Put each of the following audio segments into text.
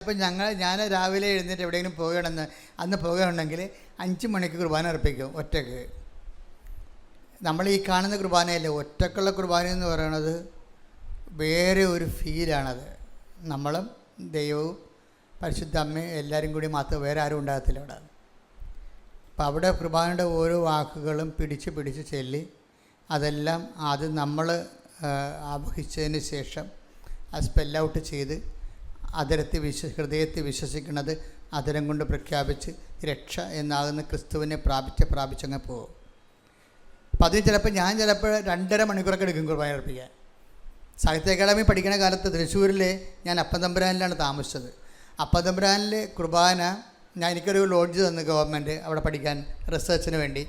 അപ്പം ഞാൻ രാവിലെ എഴുന്നേറ്റ് എവിടെയെങ്കിലും പോകുകയാണെന്ന് അന്ന് പോകുകയാണെങ്കിൽ 5 മണിക്ക് കുർബാന അർപ്പിക്കും ഒറ്റയ്ക്ക്. നമ്മൾ ഈ കാണുന്ന കുർബാനയല്ലേ, ഒറ്റക്കുള്ള കുർബാന എന്ന് പറയുന്നത് വേറെ ഒരു ഫീലാണത്. നമ്മളും ദൈവവും പരിശുദ്ധ അമ്മയും എല്ലാവരും കൂടി മാത്രം, വേറെ ആരും ഉണ്ടാകത്തില്ല അവിടെ. അപ്പം അവിടെ കുർബാനയുടെ ഓരോ വാക്കുകളും പിടിച്ച് ചൊല്ലി അതെല്ലാം ആദ്യം നമ്മൾ ആവഹിച്ചതിന് ശേഷം അത് സ്പെൽ ഔട്ട് ചെയ്ത് ഹൃദയത്തിൽ വിശ്വസിക്കുന്നത് അതരം കൊണ്ട് പ്രഖ്യാപിച്ച് രക്ഷ എന്നാകുന്ന ക്രിസ്തുവിനെ പ്രാപിച്ചങ്ങ് പോകും. അപ്പം അതിന് ചിലപ്പോൾ ഞാൻ 2.5 മണിക്കൂറൊക്കെ എടുക്കും കുർബാന അർപ്പിക്കാൻ. സാഹിത്യ അക്കാദമി പഠിക്കുന്ന കാലത്ത് തൃശ്ശൂരിൽ ഞാൻ അപ്പത്തമ്പുരാനിലാണ് താമസിച്ചത്. അപ്പത്തമ്പുരാനിൽ കുർബാന എനിക്കൊരു ലോഡ്ജ് തന്നു ഗവൺമെൻറ് അവിടെ പഠിക്കാൻ, റിസർച്ചിന് വേണ്ടി.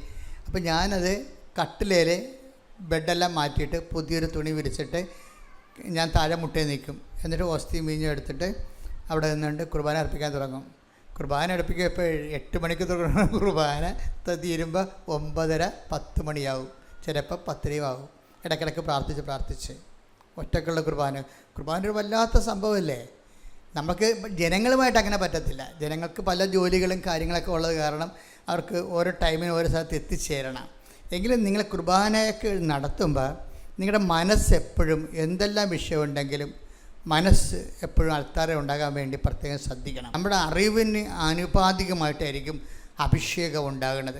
അപ്പോൾ ഞാനത് കട്ടിലേൽ ബെഡെല്ലാം മാറ്റിയിട്ട് പുതിയൊരു തുണി വിരിച്ചിട്ട് ഞാൻ താഴെ മുട്ടയിൽ നിൽക്കും. എന്നിട്ട് ഓസ്തിയും വീഞ്ഞും എടുത്തിട്ട് അവിടെ നിന്നുകൊണ്ട് കുർബാന അർപ്പിക്കാൻ തുടങ്ങും. കുർബാന അടുപ്പിക്കുക ഇപ്പോൾ 8 മണിക്ക് തുടങ്ങുന്ന കുർബാന തീരുമ്പോൾ 9:30-10 മണിയാവും, ചിലപ്പോൾ 10 ആവും. ഇടയ്ക്കിടയ്ക്ക് പ്രാർത്ഥിച്ച് ഒറ്റക്കുള്ള കുർബാന ഒരു വല്ലാത്ത സംഭവമല്ലേ. നമുക്ക് ജനങ്ങളുമായിട്ട് അങ്ങനെ പറ്റത്തില്ല. ജനങ്ങൾക്ക് പല ജോലികളും കാര്യങ്ങളൊക്കെ ഉള്ളത് കാരണം അവർക്ക് ഓരോ ടൈമിന് ഓരോ സ്ഥലത്ത് എത്തിച്ചേരണം. എങ്കിലും നിങ്ങൾ കുർബാനയൊക്കെ നടത്തുമ്പോൾ നിങ്ങളുടെ മനസ്സെപ്പോഴും എന്തെല്ലാം വിഷയമുണ്ടെങ്കിലും മനസ്സ് എപ്പോഴും അൾത്താരെ ഉണ്ടാകാൻ വേണ്ടി പ്രത്യേകം ശ്രദ്ധിക്കണം. നമ്മുടെ അറിവിന് ആനുപാതികമായിട്ടായിരിക്കും അഭിഷേകം ഉണ്ടാകുന്നത്.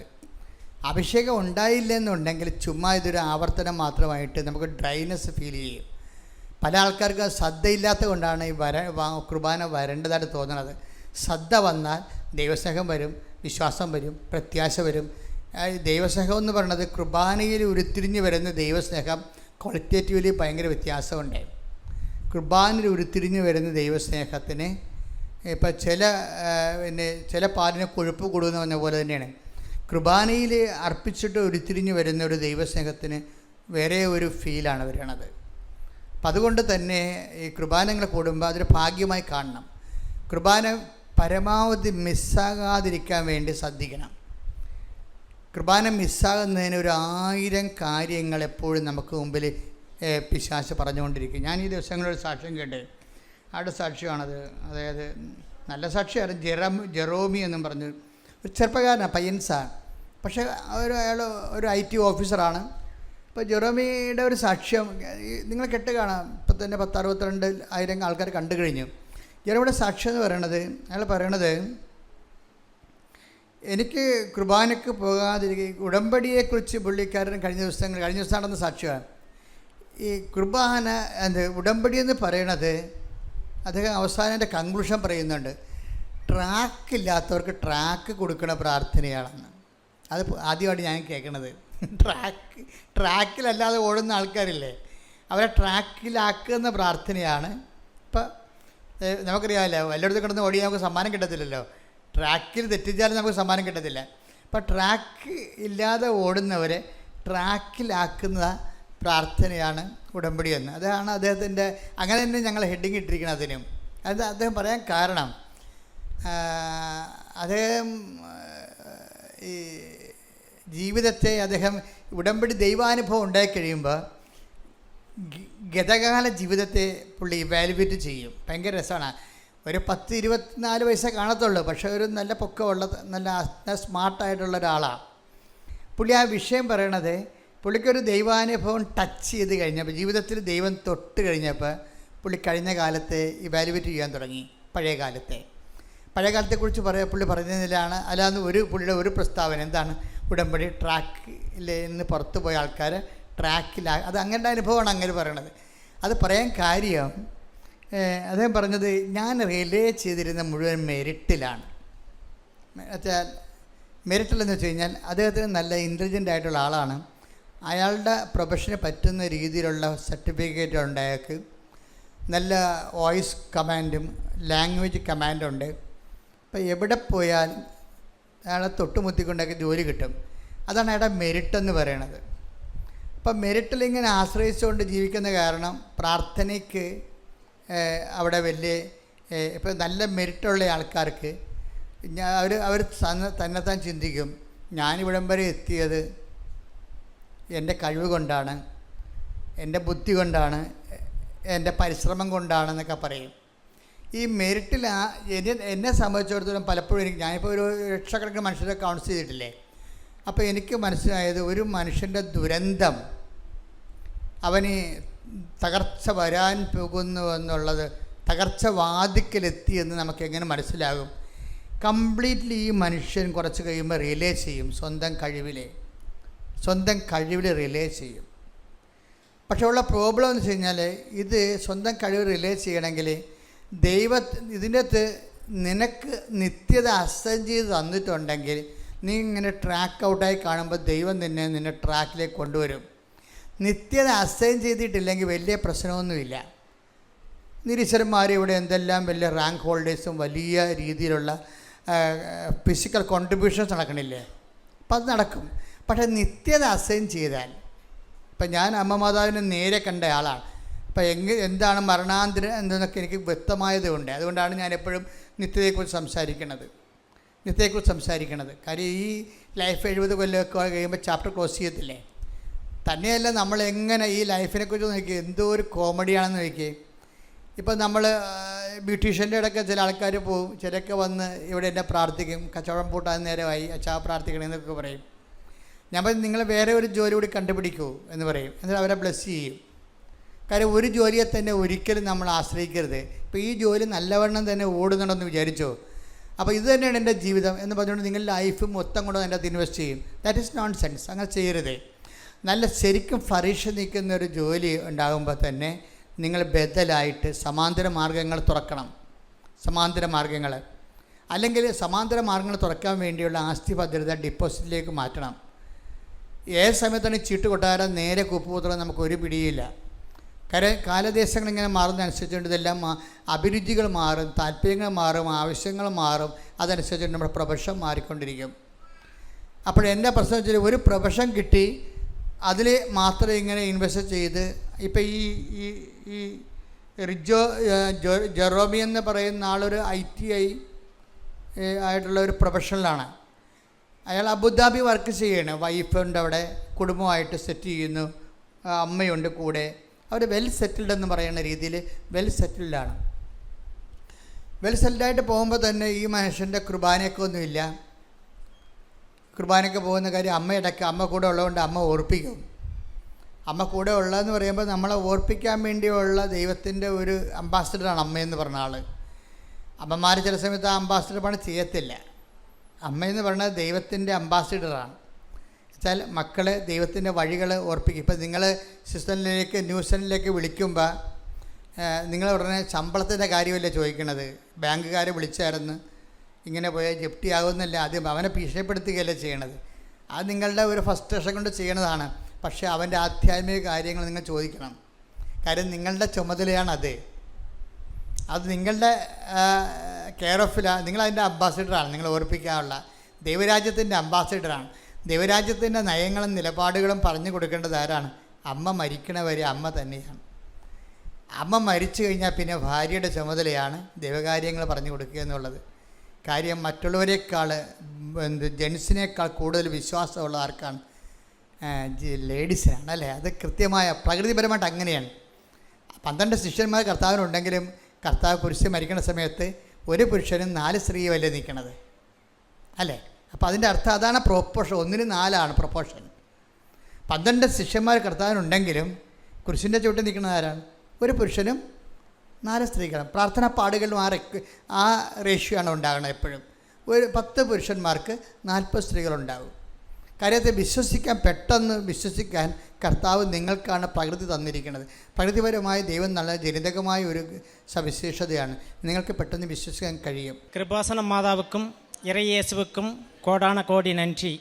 അഭിഷേകം ഉണ്ടായില്ലെന്നുണ്ടെങ്കിൽ ചുമ്മാ ഇതൊരു ആവർത്തനം മാത്രമായിട്ട് നമുക്ക് ഡ്രൈനെസ് ഫീൽ ചെയ്യും. പല ആൾക്കാർക്ക് ശ്രദ്ധയില്ലാത്തത് കൊണ്ടാണ് ഈ കുർബാന വരേണ്ടതായിട്ട് തോന്നുന്നത്. ശ്രദ്ധ വന്നാൽ ദൈവസ്നേഹം വരും, വിശ്വാസം വരും, പ്രത്യാശ വരും. ദൈവസ്നേഹം എന്ന് പറയുന്നത് കുർബാനയിൽ ഉരുത്തിരിഞ്ഞ് വരുന്ന ദൈവസ്നേഹം ക്വാളിറ്റേറ്റീവ്ലി ഭയങ്കര വ്യത്യാസമുണ്ട്. കുർബാനയിൽ ഉരുത്തിരിഞ്ഞ് വരുന്ന ദൈവസ്നേഹത്തിന് ഇപ്പം ചില പാലിന് കൊഴുപ്പ് കൂടുമെന്ന് പറഞ്ഞ പോലെ തന്നെയാണ് കുർബാനയിൽ അർപ്പിച്ചിട്ട് ഉരുത്തിരിഞ്ഞ് വരുന്ന ഒരു ദൈവസ്നേഹത്തിന് വേറെ ഒരു ഫീലാണ് വരണത്. അപ്പം അതുകൊണ്ട് തന്നെ ഈ കുർബാനകൾ കൂടുമ്പോൾ അതൊരു ഭാഗ്യമായി കാണണം. കുർബാന പരമാവധി മിസ്സാകാതിരിക്കാൻ വേണ്ടി ശ്രദ്ധിക്കണം. കുർബാന മിസ്സാകുന്നതിന് 1000 കാര്യങ്ങൾ എപ്പോഴും നമുക്ക് മുമ്പിൽ പിശാച് പറഞ്ഞുകൊണ്ടിരിക്കും. ഞാൻ ഈ ദിവസങ്ങളൊരു സാക്ഷ്യം കേട്ട്, ആരുടെ സാക്ഷ്യമാണത്, അതായത് നല്ല സാക്ഷിയാണ്, ജെറോമി എന്നും പറഞ്ഞു ഒരു ചെറുപ്പക്കാരനാണ്, പയ്യൻസാണ്. പക്ഷേ അയാൾ ഒരു IT ഓഫീസറാണ്. ഇപ്പോൾ ജെറോമിയുടെ ഒരു സാക്ഷ്യം നിങ്ങൾ കേട്ട് കാണാം. ഇപ്പം തന്നെ 10-62,000 ആൾക്കാർ കണ്ടു കഴിഞ്ഞു. ജെറോമിയുടെ സാക്ഷ്യം എന്ന് പറയണത്, അയാൾ പറയണത് എനിക്ക് കുർബാനയ്ക്ക് പോകാതിരിക്കുക, ഉടമ്പടിയെക്കുറിച്ച് പുള്ളിക്കാരൻ കഴിഞ്ഞ ദിവസം നടന്ന സാക്ഷ്യമാണ്. ഈ കുർബാന ഉടമ്പടി എന്ന് പറയണത് അദ്ദേഹം അവസാനം എൻ്റെ കൺക്ലൂഷൻ പറയുന്നുണ്ട്, ട്രാക്കില്ലാത്തവർക്ക് ട്രാക്ക് കൊടുക്കുന്ന പ്രാർത്ഥനയാണെന്ന്. അത് ആദ്യമായിട്ട് ഞാൻ കേൾക്കണത്. ട്രാക്കിലല്ലാതെ ഓടുന്ന ആൾക്കാരില്ലേ, അവരെ ട്രാക്കിലാക്കുന്ന പ്രാർത്ഥനയാണ്. ഇപ്പം നമുക്കറിയാമല്ലോ, എല്ലായിടത്തും കിടന്ന് ഓടി നമുക്ക് സമ്മാനം കിട്ടത്തില്ലല്ലോ. ട്രാക്കിൽ തെറ്റിച്ചാലും നമുക്ക് സമ്മാനം കിട്ടത്തില്ല. അപ്പം ട്രാക്ക് ഇല്ലാതെ ഓടുന്നവരെ ട്രാക്കിലാക്കുന്ന പ്രാർത്ഥനയാണ് ഉടമ്പടി എന്ന്. അതാണ് അദ്ദേഹത്തിൻ്റെ, അങ്ങനെ തന്നെ ഞങ്ങൾ ഹെഡിങ് ഇട്ടിരിക്കണം അതിനും. അത് അദ്ദേഹം പറയാൻ കാരണം, അദ്ദേഹം ഈ ജീവിതത്തെ അദ്ദേഹം ഉടമ്പടി ദൈവാനുഭവം ഉണ്ടായിക്കഴിയുമ്പോൾ ഗതകാല ജീവിതത്തെ പുള്ളി ഇവാലുവേറ്റ് ചെയ്യും. ഭയങ്കര രസമാണ്. ഒരു 10-24 വയസ്സേ കാണത്തുള്ളൂ, പക്ഷേ ഒരു നല്ല പൊക്കമുള്ള നല്ല സ്മാർട്ടായിട്ടുള്ള ഒരാളാണ് പുള്ളി. ആ വിഷയം പറയണത്, പുള്ളിക്കൊരു ദൈവാനുഭവം ടച്ച് ചെയ്ത് കഴിഞ്ഞപ്പോൾ, ജീവിതത്തിൽ ദൈവം തൊട്ട് കഴിഞ്ഞപ്പോൾ പുള്ളി കഴിഞ്ഞ കാലത്തെ ഇവാലുവേറ്റ് ചെയ്യാൻ തുടങ്ങി. പഴയ കാലത്തെക്കുറിച്ച് പുള്ളി പറയുന്നതിലാണ്. അല്ലാതെ പുള്ളിയുടെ ഒരു പ്രസ്താവന എന്താണ്, ഉടമ്പടി ട്രാക്കിൽ നിന്ന് പുറത്തു പോയ ആൾക്കാർ അത് അങ്ങനത്തെ അനുഭവമാണ് അങ്ങനെ പറയണത്. അത് പറയാൻ കാര്യം, അദ്ദേഹം പറഞ്ഞത്, ഞാൻ റിലേ ചെയ്തിരുന്ന മുഴുവൻ മെറിറ്റിലാണ്. വെച്ചാൽ മെറിറ്റിലെന്ന് വെച്ച് കഴിഞ്ഞാൽ അദ്ദേഹത്തിന് നല്ല ഇൻ്റലിജൻ്റ് ആയിട്ടുള്ള ആളാണ്. അയാളുടെ പ്രൊഫഷന് പറ്റുന്ന രീതിയിലുള്ള സർട്ടിഫിക്കറ്റ് ഉണ്ട് അയാൾക്ക്. നല്ല വോയിസ് കമാൻഡും ലാംഗ്വേജ് കമാൻഡുണ്ട്. അപ്പോൾ എവിടെ പോയാൽ അയാളെ തൊട്ടുമുത്തിക്കൊണ്ടൊക്കെ ജോലി കിട്ടും. അതാണ് അയാളുടെ മെറിറ്റെന്ന് പറയണത്. അപ്പം മെറിറ്റിലിങ്ങനെ ആശ്രയിച്ചുകൊണ്ട് ജീവിക്കുന്ന കാരണം പ്രാർത്ഥനയ്ക്ക് അവിടെ വലിയ ഇപ്പം നല്ല മെറിറ്റുള്ള ആൾക്കാർക്ക് അവർ തന്നെത്താൻ ചിന്തിക്കും, ഞാനിവിടം വരെ എത്തിയത് എൻ്റെ കഴിവ് കൊണ്ടാണ്, എൻ്റെ ബുദ്ധി കൊണ്ടാണ്, എൻ്റെ പരിശ്രമം കൊണ്ടാണെന്നൊക്കെ പറയും. ഈ മെരിറ്റിൽ എന്നെ സംബന്ധിച്ചിടത്തോളം പലപ്പോഴും ഞാനിപ്പോൾ ഒരു ലക്ഷക്കണക്കിന് മനുഷ്യരെ കൗൺസ് ചെയ്തിട്ടില്ലേ. അപ്പോൾ എനിക്ക് മനസ്സിലായത് ഒരു മനുഷ്യൻ്റെ ദുരന്തം അവന് തകർച്ച വരാൻ പോകുന്നു എന്നുള്ളത്, തകർച്ച വാതിക്കലെത്തി എന്ന് നമുക്ക് എങ്ങനെ മനസ്സിലാകും? കംപ്ലീറ്റ്ലി ഈ മനുഷ്യൻ കുറച്ച് കഴിയുമ്പോൾ റിയലൈസ് ചെയ്യും, സ്വന്തം കഴിവിൽ റിയലൈസ് ചെയ്യും. പക്ഷേ ഉള്ള പ്രോബ്ലം എന്ന് വെച്ച് കഴിഞ്ഞാൽ, ഇത് സ്വന്തം കഴിവ് റിയലൈസ് ചെയ്യണമെങ്കിൽ ഇതിൻ്റെ അകത്ത് നിനക്ക് നിത്യത അസൈൻ ചെയ്ത് തന്നിട്ടുണ്ടെങ്കിൽ നീ ഇങ്ങനെ ട്രാക്ക് ഔട്ടായി കാണുമ്പോൾ ദൈവം നിന്നെ ട്രാക്കിലേക്ക് കൊണ്ടുവരും. നിത്യത അസൈൻ ചെയ്തിട്ടില്ലെങ്കിൽ വലിയ പ്രശ്നമൊന്നുമില്ല. നിരീശ്വരന്മാർ ഇവിടെ എന്തെല്ലാം വലിയ റാങ്ക് ഹോൾഡേഴ്സും വലിയ രീതിയിലുള്ള ഫിസിക്കൽ കോൺട്രിബ്യൂഷൻസ് നടക്കണില്ലേ? അപ്പം അത് നടക്കും. പക്ഷേ നിത്യത അസൈൻ ചെയ്താൽ, ഇപ്പം ഞാൻ അമ്മ മാതാവിനെ നേരെ കണ്ട ആളാണ്. അപ്പം എന്താണ് മരണാന്തരം എന്നതൊക്കെ എനിക്ക് വ്യക്തമായതുകൊണ്ട്, അതുകൊണ്ടാണ് ഞാൻ എപ്പോഴും നിത്യതയെക്കുറിച്ച് സംസാരിക്കണത്. കാര്യം ഈ ലൈഫ് 70 കൊല്ലമൊക്കെ കഴിയുമ്പോൾ ചാപ്റ്റർ ക്ലോസ് ചെയ്യത്തില്ലേ. തന്നെയല്ല, നമ്മളെങ്ങനെ ഈ ലൈഫിനെക്കുറിച്ച് നോക്കി എന്തോ ഒരു കോമഡിയാണെന്ന് നോക്കി. ഇപ്പം നമ്മൾ ബ്യൂട്ടീഷ്യൻ്റെ ഇടയ്ക്ക് ചില ആൾക്കാർ പോവും, ചിലരൊക്കെ വന്ന് ഇവിടെ എന്നെ പ്രാർത്ഥിക്കും, കച്ചവടം പൂട്ടാൻ നേരമായി, അച്ഛാ പ്രാർത്ഥിക്കണമെന്നൊക്കെ പറയും. ഞാൻ പറയും, നിങ്ങൾ വേറെ ഒരു ജോലി കൂടി കണ്ടുപിടിക്കൂ എന്ന് പറയും. എന്നിട്ട് അവരെ ബ്ലെസ് ചെയ്യും. കാര്യം ഒരു ജോലിയെ തന്നെ ഒരിക്കലും നമ്മൾ ആശ്രയിക്കരുത്. ഇപ്പോൾ ഈ ജോലി നല്ലവണ്ണം തന്നെ ഓടുന്നുണ്ടെന്ന് വിചാരിച്ചോ, അപ്പോൾ ഇത് തന്നെയാണ് എൻ്റെ ജീവിതം എന്ന് പറഞ്ഞുകൊണ്ട് നിങ്ങൾ ലൈഫ് മൊത്തം കൊണ്ട് അതിൻ്റെ അകത്ത് ഇൻവെസ്റ്റ് ചെയ്യും. That is known sense. അങ്ങനെ ചെയ്യരുത്. നല്ല ശരിക്കും ഫറിഷ് നിൽക്കുന്ന ഒരു ജോലി ഉണ്ടാകുമ്പോൾ തന്നെ നിങ്ങൾ ബദലായിട്ട് സമാന്തര മാർഗ്ഗങ്ങൾ തുറക്കണം. അല്ലെങ്കിൽ സമാന്തര മാർഗ്ഗങ്ങൾ തുറക്കാൻ വേണ്ടിയുള്ള ആസ്തി ഭദ്രത ഡിപ്പോസിറ്റിലേക്ക് മാറ്റണം. ഏത് സമയത്താണ് ചീട്ട് കൊട്ടാരം നേരെ കുപ്പുപുത്രം നമുക്കൊരു പിടിയില്ല. കാലദേശങ്ങൾ ഇങ്ങനെ മാറുന്നതനുസരിച്ചുകൊണ്ട് ഇതെല്ലാം അഭിരുചികൾ മാറും, താല്പര്യങ്ങൾ മാറും, ആവശ്യങ്ങൾ മാറും. അതനുസരിച്ച് നമ്മുടെ പ്രൊഫഷൻ മാറിക്കൊണ്ടിരിക്കും. അപ്പോൾ എൻ്റെ പ്രശ്നം വെച്ചാൽ ഒരു പ്രൊഫഷൻ കിട്ടി, അതിൽ മാത്രം ഇങ്ങനെ ഇൻവെസ്റ്റ് ചെയ്ത്, ഇപ്പം ഈ ജെറോമി എന്ന് പറയുന്ന ആളൊരു ITI ആയിട്ടുള്ള ഒരു പ്രൊഫഷണലാണ്. അയാൾ അബുദാബി വർക്ക് ചെയ്യണം. വൈഫുണ്ട് അവിടെ, കുടുംബമായിട്ട് സെറ്റ് ചെയ്യുന്നു, അമ്മയുണ്ട് കൂടെ. അവർ വെൽ സെറ്റിൽഡ് എന്ന് പറയുന്ന രീതിയിൽ വെൽ സെറ്റിൽഡാണ്. വെൽ സെറ്റിൽഡായിട്ട് പോകുമ്പോൾ തന്നെ ഈ മനുഷ്യൻ്റെ കുർബാനയൊക്കെ ഒന്നുമില്ല. കുർബാനയ്ക്ക് പോകുന്ന കാര്യം അമ്മ കൂടെ ഉള്ളതുകൊണ്ട് അമ്മ ഓർപ്പിക്കും. അമ്മ കൂടെ ഉള്ളതെന്ന് പറയുമ്പോൾ നമ്മളെ ഓർപ്പിക്കാൻ വേണ്ടിയുള്ള ദൈവത്തിൻ്റെ ഒരു അംബാസിഡറാണ് അമ്മയെന്ന് പറഞ്ഞ ആൾ. അമ്മമാർ ചില സമയത്ത് ആ അംബാസിഡർ പണി ചെയ്യത്തില്ല. അമ്മയെന്ന് പറയുന്നത് ദൈവത്തിൻ്റെ അംബാസിഡറാണ്. വെച്ചാൽ മക്കളെ ദൈവത്തിൻ്റെ വഴികൾ ഓർപ്പിക്കും. ഇപ്പം നിങ്ങൾ ന്യൂസിലേക്ക് വിളിക്കുമ്പോൾ നിങ്ങൾ ഉടനെ ശമ്പളത്തിൻ്റെ കാര്യമല്ലേ ചോദിക്കണത്. ബാങ്കുകാർ വിളിച്ചായിരുന്നു, ഇങ്ങനെ പോയാൽ ജപ്തി ആകുന്നില്ല, ആദ്യം അവനെ ഭീഷണിപ്പെടുത്തുകയല്ലേ ചെയ്യണത്. അത് നിങ്ങളുടെ ഒരു ഫ്രസ്ട്രേഷൻ കൊണ്ട് ചെയ്യണതാണ്. പക്ഷേ അവൻ്റെ ആധ്യാത്മിക കാര്യങ്ങൾ നിങ്ങൾ ചോദിക്കണം. കാര്യം നിങ്ങളുടെ ചുമതലയാണത്. അത് നിങ്ങളുടെ കെയർ ഓഫിലാണ്. നിങ്ങളതിൻ്റെ അംബാസിഡറാണ്. നിങ്ങൾ ഓർപ്പിക്കാനുള്ള ദൈവരാജ്യത്തിൻ്റെ അംബാസിഡറാണ്. ദൈവരാജ്യത്തിൻ്റെ നയങ്ങളും നിലപാടുകളും പറഞ്ഞു കൊടുക്കേണ്ടത് ആരാണ്? അമ്മ മരിക്കണവരെ അമ്മ തന്നെയാണ്. അമ്മ മരിച്ചു കഴിഞ്ഞാൽ പിന്നെ ഭാര്യയുടെ ചുമതലയാണ് ദൈവകാര്യങ്ങൾ പറഞ്ഞു കൊടുക്കുക എന്നുള്ളത്. കാര്യം മറ്റുള്ളവരെക്കാൾ ജെൻസിനേക്കാൾ കൂടുതൽ വിശ്വാസമുള്ള ആർക്കാണ്? ലേഡീസിനാണ്, അല്ലേ? അത് കൃത്യമായ പ്രകൃതിപരമായിട്ട് അങ്ങനെയാണ്. 12 ശിഷ്യന്മാർ കർത്താവിനുണ്ടെങ്കിലും കർത്താവ് കുരിശിൽ മരിക്കുന്ന സമയത്ത് ഒരു പുരുഷനും 4 സ്ത്രീയുമല്ലേ നിൽക്കണത്, അല്ലേ? അപ്പോൾ അതിൻ്റെ അർത്ഥം അതാണ് പ്രൊപ്പോർഷൻ. 1 to 4 proportion. 12 ശിഷ്യന്മാർ കർത്താവിനുണ്ടെങ്കിലും കുരിശിൻ്റെ ചുവട്ടിൽ നിൽക്കുന്നത് ആരാണ്? ഒരു പുരുഷനും 4 സ്ത്രീകളും. പ്രാർത്ഥനാ പാടുകളിലും ആ റേഷ്യോ ആണ് ഉണ്ടാകുന്നത് എപ്പോഴും. ഒരു 10 പുരുഷന്മാർക്ക് 40 സ്ത്രീകളുണ്ടാകും. കാര്യത്തെ പെട്ടെന്ന് വിശ്വസിക്കാൻ കർത്താവ് നിങ്ങൾക്കാണ് പ്രകൃതി തന്നിരിക്കുന്നത്. പ്രകൃതിപരമായി ദൈവം നല്ല ജനിതകമായ ഒരു സവിശേഷതയാണ്. നിങ്ങൾക്ക് പെട്ടെന്ന് വിശ്വസിക്കാൻ കഴിയും. கிருபாசன மாதாவுக்கும் இறையேசுவுக்கும் கோடான கோடி நன்றி.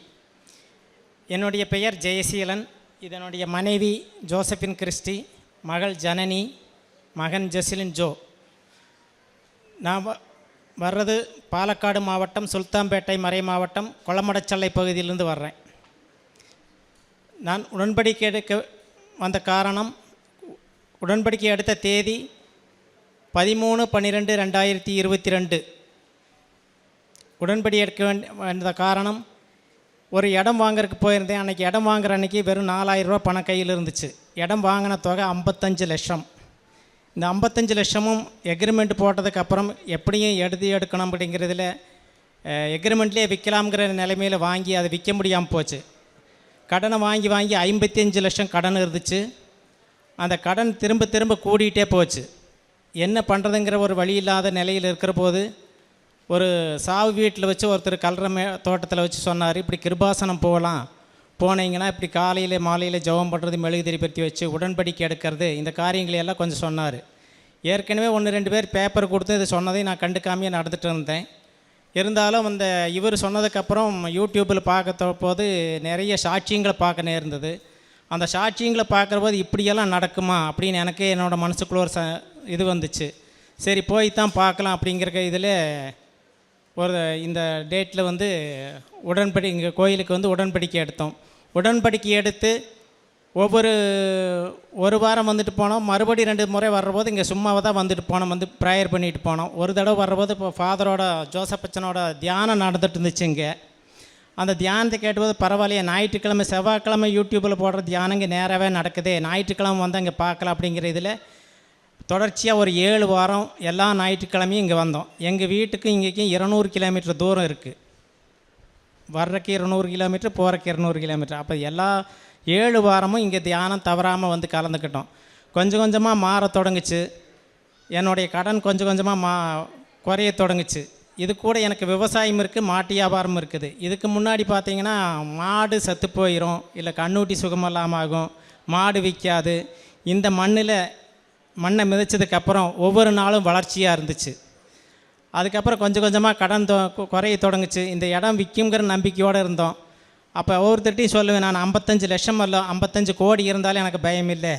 என்னுடைய பெயர் ஜெயசீலன். இதனுடைய மனைவி ஜோசபின் கிறிஸ்டி, மகள் ஜனனி, மகன் ஜெசிலின் ஜோ. நான் வர்றது பாலக்காடு மாவட்டம், சுல்தான்பேட்டை மறை மாவட்டம், கொளமடச்சல்லை பகுதியிலிருந்து வர்றேன். நான் உடன்படிக்கை எடுக்க வந்த காரணம், உடன்படிக்கை எடுத்த தேதி 13/12/2022. உடன்படி எடுக்க வேண்டிய காரணம், ஒரு இடம் வாங்குறதுக்கு போயிருந்தேன். அன்றைக்கி இடம் வாங்குற அன்றைக்கி வெறும் 4000 ரூபா பணம் கையில் இருந்துச்சு. இடம் வாங்கின தொகை 55 லட்சம். இந்த 55 லட்சமும் எக்ரிமெண்ட் போட்டதுக்கப்புறம் எப்படியும் எடுக்கணும் அப்படிங்கிறதுல எக்ரிமெண்ட்லேயே விற்கலாம்ங்கிற நிலைமையில் வாங்கி அதை விற்க முடியாமல் போச்சு. கடனை வாங்கி 55 லட்சம் கடன் இருந்துச்சு. அந்த கடன் திரும்ப திரும்ப கூடிகிட்டே போச்சு. என்ன பண்ணுறதுங்கிற ஒரு வழி இல்லாத நிலையில் இருக்கிற போது ஒரு சாவு வீட்டில் வச்சு ஒருத்தர் தோட்டத்தில் வச்சு சொன்னார், இப்படி கிருபாசனம் போனீங்கன்னா இப்படி காலையில் மாலையில் ஜெபம் பண்ணுறது, மெழுகுதிரி பற்றி வச்சு உடன்படிக்கை எடுக்கிறது, இந்த காரியங்களையெல்லாம் கொஞ்சம் சொன்னார். ஏற்கனவே 1-2 பேர் பேப்பர் கொடுத்து இதை சொன்னதை நான் கண்டுக்காமையே நடந்துட்டு இருந்தேன். இருந்தாலும் அந்த இவர் சொன்னதுக்கப்புறம் யூடியூப்பில் பார்க்க போது நிறைய சாட்சியங்களை பார்க்க நேர்ந்தது. அந்த சாட்சியங்களை பார்க்குற போது இப்படியெல்லாம் நடக்குமா அப்படின்னு எனக்கு என்னோடய மனசுக்குள்ள ஒரு இது வந்துச்சு. சரி போய் தான் பார்க்கலாம் அப்படிங்கிற இதில் ஒரு இந்த டேட்டில் வந்து இங்கே கோயிலுக்கு வந்து உடன்படிக்கை எடுத்தோம். உடன்படிக்கை எடுத்து ஒரு வாரம் வந்துட்டு போனோம். மறுபடி 2 முறை வர்றபோது இங்கே சும்மாவை தான் வந்துட்டு போனோம், வந்து ப்ரேயர் பண்ணிட்டு போனோம். ஒரு தடவை வர்றபோது இப்போ ஃபாதரோட ஜோசப் அச்சனோட தியானம் நடந்துட்டு இருந்துச்சு இங்கே. அந்த தியானத்தை கேட்டபோது பரவாயில்லையே, ஞாயிற்றுக்கிழமை செவ்வாய்க்கிழமை யூடியூப்பில் போடுற தியானம் இங்கே நேராகவே நடக்குது, ஞாயிற்றுக்கிழமை வந்து அங்கே பார்க்கலாம் அப்படிங்கிற இதில் தொடர்ச்சியாக ஒரு 7 வாரம் எல்லா ஞாயிற்றுக்கிழமையும் இங்கே வந்தோம். எங்கள் வீட்டுக்கு இங்கேக்கும் 200 கிலோமீட்டர் தூரம் இருக்குது. வர்றக்கு 200 கிலோமீட்டர், போகிறக்கு 200 கிலோமீட்டர். அப்போ எல்லா 7 வாரமும் இங்கே தியானம் தவறாமல் வந்து கலந்துக்கிட்டோம். கொஞ்சம் கொஞ்சமாக மாற தொடங்குச்சு. என்னுடைய கடன் கொஞ்சம் கொஞ்சமாக குறைய தொடங்குச்சு. இது கூட எனக்கு விவசாயம் இருக்குது, மாட்டு வியாபாரம் இருக்குது. இதுக்கு முன்னாடி பார்த்திங்கன்னா மாடு செத்து போயிடும், இல்லை கண்ணூட்டி சுகமில்லாமல் ஆகும், மாடு விற்காது. இந்த மண்ணை மிதிச்சதுக்கப்புறம் ஒவ்வொரு நாளும் வளர்ச்சியாக இருந்துச்சு. அதுக்கப்புறம் கொஞ்சம் கொஞ்சமாக கடன் குறைய தொடங்குச்சு. இந்த இடம் விற்குங்கிற நம்பிக்கையோடு இருந்தோம். அப்போ ஒவ்வொருத்தட்டையும் சொல்லுவேன், நான் 55 லட்சம் இல்லை 55 கோடி இருந்தாலும் எனக்கு பயம் இல்லை,